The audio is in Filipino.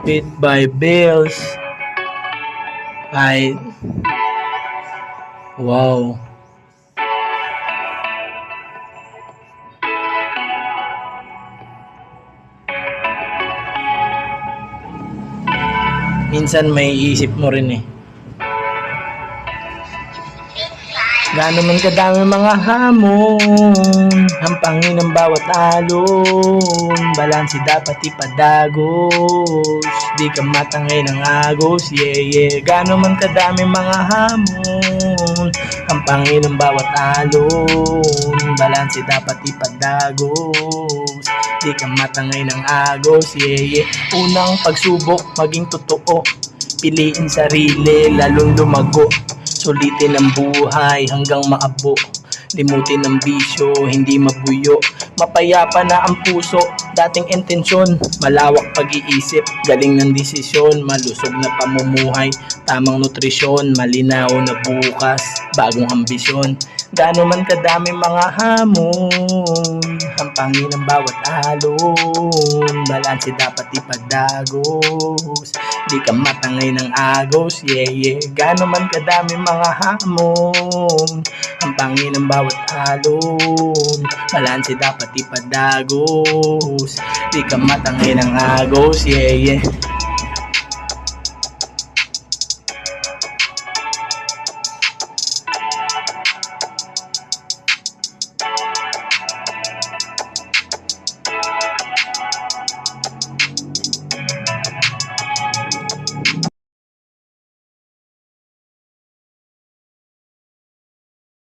Beat by Bills. Ay, wow. Minsan may isip mo rin eh. Gaano man kadami mga hamon, hampangin ang bawat alon, balanse dapat ipadagos, di ka matangay ng agos, yeah yeah. Gaano man kadami mga hamon, hampangin ang bawat alon, balanse dapat ipadagos, di ka matangay ng agos, yeah yeah. Unang pagsubok maging totoo, piliin sarili lalong lumago, sulitin ang buhay hanggang maabo, limutin ang bisyo, hindi mabuyo, mapayapa na ang puso, dating intensyon, malawak pag-iisip, galing ng desisyon, malusog na pamumuhay, tamang nutrisyon, malinaw na bukas, bagong ambisyon. Gaano man kadami mga hamon, hampangin ang bawat alon, balanse dapat ipadagos, di ka matangay ng agos, yeah yeah. Gaano man kadami mga hamon, hampangin ang bawat alon, balanse dapat ipadagos, di ka matangay ng agos, yeah yeah.